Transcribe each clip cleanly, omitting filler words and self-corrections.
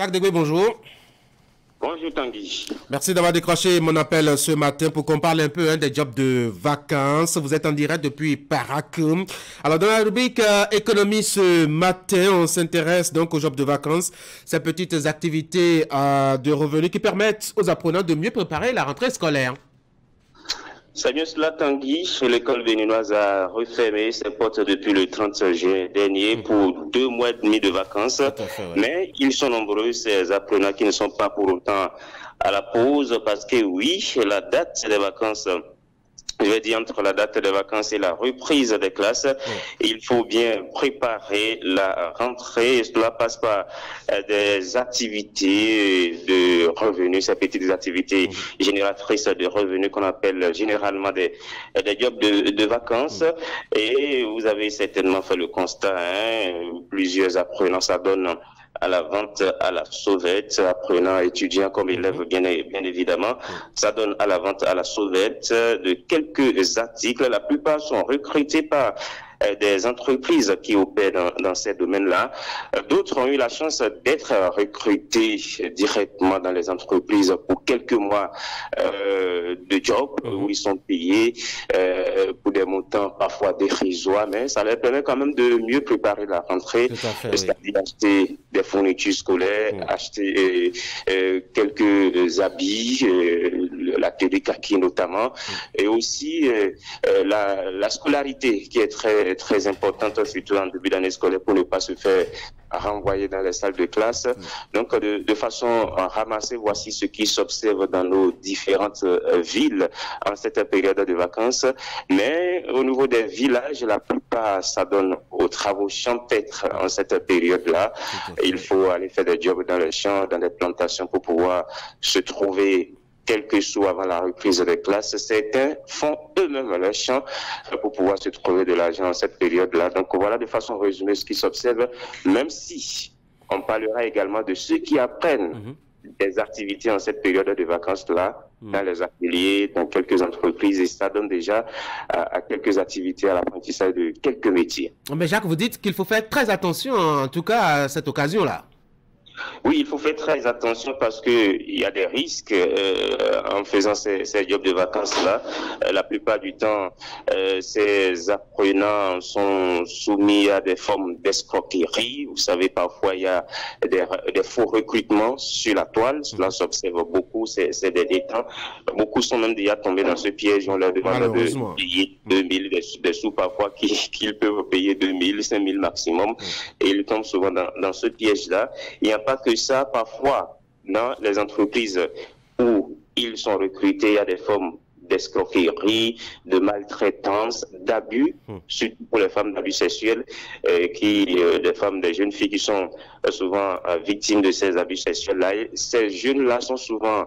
Jacques Degué, bonjour. Bonjour Tanguy. Merci d'avoir décroché mon appel ce matin pour qu'on parle un peu des jobs de vacances. Vous êtes en direct depuis Paracoum. Alors dans la rubrique économie ce matin, on s'intéresse donc aux jobs de vacances, ces petites activités de revenus qui permettent aux apprenants de mieux préparer la rentrée scolaire. C'est bien cela Tanguy. L'école béninoise a refermé ses portes depuis le 30 juin dernier pour 2 mois et demi de vacances. Fait, ouais. Mais ils sont nombreux, ces apprenants qui ne sont pas pour autant à la pause parce que oui, la date des vacances, je vais dire entre la date des vacances et la reprise des classes, il faut bien préparer la rentrée. Cela passe par des activités de revenus, ces petites activités génératrices de revenus qu'on appelle généralement des jobs de vacances. Et vous avez certainement fait le constat, plusieurs apprenants s'adonnent à la vente à la sauvette, apprenant, étudiant comme élève, bien évidemment. Ça donne à la vente à la sauvette de quelques articles. La plupart sont recrutés par des entreprises qui opèrent dans ces domaines-là. D'autres ont eu la chance d'être recrutés directement dans les entreprises pour quelques mois de job où ils sont payés pour des montants parfois dérisoires, mais ça leur permet quand même de mieux préparer la rentrée, c'est-à-dire acheter des fournitures scolaires, acheter quelques habits, la télékaki notamment, et aussi la scolarité qui est très importante, surtout en début d'année scolaire, pour ne pas se faire renvoyer dans les salles de classe. Donc, de façon ramassée, voici ce qui s'observe dans nos différentes villes en cette période de vacances. Mais au niveau des villages, la plupart s'adonnent aux travaux champêtres en cette période-là. Il faut aller faire des jobs dans les champs, dans les plantations pour pouvoir se trouver quelques sous avant la reprise des classes. Certains font eux-mêmes leur champ pour pouvoir se trouver de l'argent en cette période-là. Donc voilà de façon résumée ce qui s'observe, même si on parlera également de ceux qui apprennent des activités en cette période de vacances-là, dans les ateliers, dans quelques entreprises, et ça donne déjà à quelques activités, à l'apprentissage de quelques métiers. Mais Jacques, vous dites qu'il faut faire très attention, en tout cas à cette occasion-là. Oui, il faut faire très attention parce que il y a des risques en faisant ces jobs de vacances-là. La plupart du temps, ces apprenants sont soumis à des formes d'escroquerie. Vous savez, parfois, il y a des faux recrutements sur la toile. Cela s'observe beaucoup ces derniers temps. Beaucoup sont même déjà tombés dans ce piège. On leur demande de payer 2000, des sous parfois qu'ils peuvent payer 2000, 5000 maximum. Et ils tombent souvent dans ce piège-là. Il n'y a pas que ça, parfois, dans les entreprises où ils sont recrutés, il y a des formes d'escroquerie, de maltraitance, d'abus, surtout pour les femmes d'abus sexuels, des femmes, des jeunes filles qui sont souvent victimes de ces abus sexuels-là. Ces jeunes-là sont souvent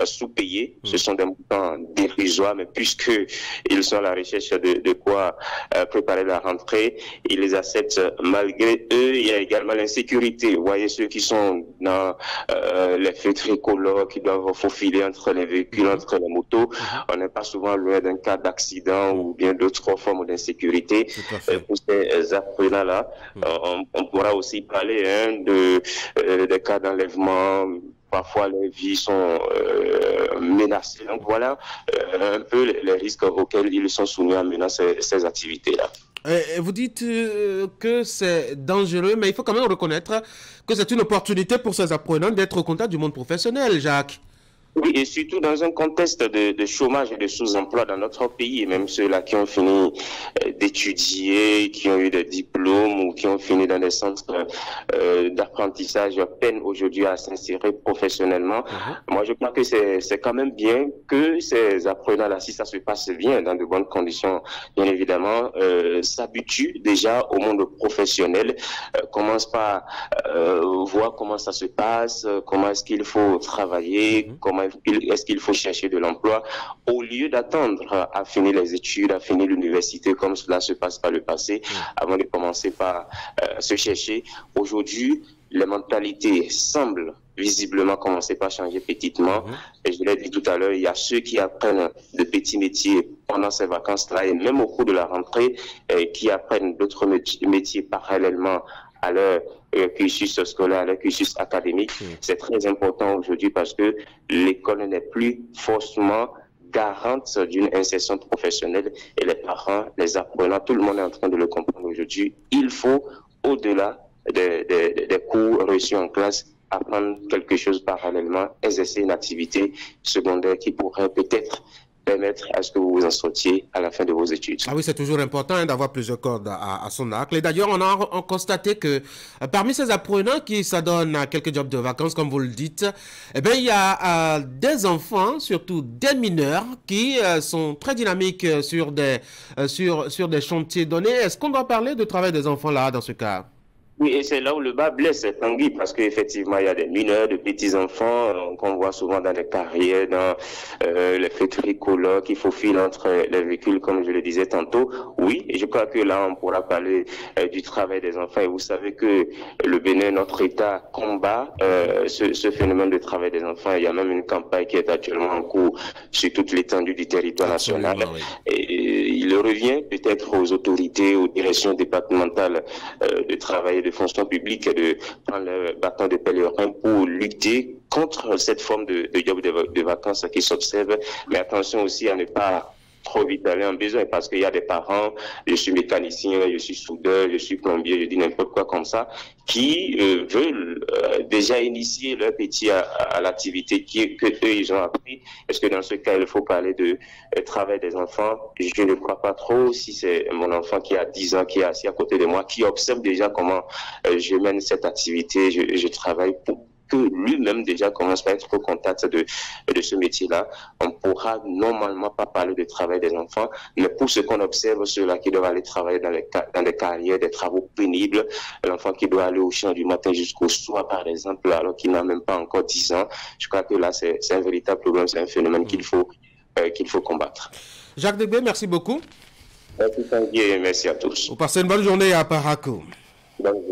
sous-payés. Ce sont des montants dérisoires, mais puisqu'ils sont à la recherche de quoi préparer la rentrée, ils les acceptent malgré eux. Il y a également l'insécurité. Vous voyez ceux qui sont dans les feux tricolores, qui doivent faufiler entre les véhicules, entre les motos. On n'est pas souvent loin d'un cas d'accident ou bien d'autres formes d'insécurité. Pour ces apprenants-là, on pourra aussi parler des cas d'enlèvement. Parfois, les vies sont menacées. Donc, voilà un peu les risques auxquels ils sont soumis en menant ces activités-là. Vous dites que c'est dangereux, mais il faut quand même reconnaître que c'est une opportunité pour ces apprenants d'être au contact du monde professionnel, Jacques. Oui, et surtout dans un contexte de chômage et de sous-emploi dans notre pays, même ceux-là qui ont fini d'étudier, qui ont eu des diplômes ou qui ont fini dans des centres d'apprentissage peinent aujourd'hui à s'insérer professionnellement. Moi, je crois que c'est quand même bien que ces apprenants-là, si ça se passe bien, dans de bonnes conditions, bien évidemment, s'habituent déjà au monde professionnel, commencent par voir comment ça se passe, comment est-ce qu'il faut travailler, comment est-ce qu'il faut chercher de l'emploi, au lieu d'attendre à finir les études, à finir l'université, comme cela se passe par le passé, avant de commencer par se chercher. Aujourd'hui, les mentalités semblent visiblement commencer par changer petitement. Et je l'ai dit tout à l'heure, il y a ceux qui apprennent de petits métiers pendant ces vacances-là et même au cours de la rentrée, qui apprennent d'autres métiers parallèlement à leur cursus scolaire, à leur cursus académique. C'est très important aujourd'hui parce que l'école n'est plus forcément garante d'une insertion professionnelle et les parents, les apprenants, tout le monde est en train de le comprendre aujourd'hui. Il faut, au-delà des cours reçus en classe, apprendre quelque chose parallèlement, exercer une activité secondaire qui pourrait peut-être permettre à ce que vous vous en sortiez à la fin de vos études. Ah oui, c'est toujours important hein, d'avoir plusieurs cordes à son arc. Et d'ailleurs, on a constaté que parmi ces apprenants qui s'adonnent à quelques jobs de vacances, comme vous le dites, eh bien, il y a des enfants, surtout des mineurs, qui sont très dynamiques sur sur des chantiers donnés. Est-ce qu'on doit parler de travail des enfants là, dans ce cas? Oui, et c'est là où le bas blesse, Tanguy, parce qu'effectivement, il y a des mineurs, de petits-enfants qu'on voit souvent dans les carrières, dans les feux tricolores qui faufilent entre les véhicules, comme je le disais tantôt. Oui, et je crois que là, on pourra parler du travail des enfants. Et vous savez que le Bénin, notre État, combat ce phénomène de travail des enfants. Il y a même une campagne qui est actuellement en cours sur toute l'étendue du territoire national. Oui. Et il revient peut-être aux autorités, aux directions départementales de travail et de fonction publique de prendre le bâton de pèlerin pour lutter contre cette forme de job de vacances qui s'observe. Mais attention aussi à ne pas trop vite aller en besoin parce qu'il y a des parents, je suis mécanicien, je suis soudeur, je suis plombier, je dis n'importe quoi comme ça, qui veulent déjà initier leur petit à l'activité que eux ils ont appris. Est-ce que dans ce cas il faut parler de travail des enfants? Je ne crois pas trop. Si c'est mon enfant qui a 10 ans, qui est assis à côté de moi, qui observe déjà comment je mène cette activité, je travaille pour que lui-même déjà commence à être au contact de ce métier-là, on pourra normalement pas parler de travail des enfants, mais pour ce qu'on observe, ceux-là qui doivent aller travailler dans des carrières, des travaux pénibles, l'enfant qui doit aller au champ du matin jusqu'au soir, par exemple, alors qu'il n'a même pas encore 10 ans, je crois que là, c'est un véritable problème, c'est un phénomène qu'il faut combattre. Jacques Degbé, merci beaucoup. Merci Tanguy et merci à tous. Vous passez une bonne journée à Parakou.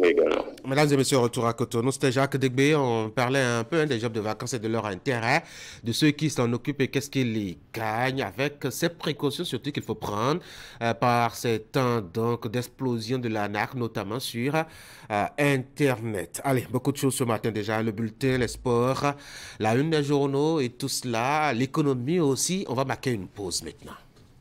Également. Mesdames et messieurs, retour à Cotonou, c'était Jacques Degbé. On parlait un peu des jobs de vacances et de leur intérêt, de ceux qui s'en occupent et qu'est-ce qu'ils y gagnent, avec ces précautions surtout qu'il faut prendre par ces temps d'explosion de l'arnaque, notamment sur Internet. Allez, beaucoup de choses ce matin déjà, le bulletin, les sports, la une des journaux et tout cela, l'économie aussi. On va marquer une pause maintenant.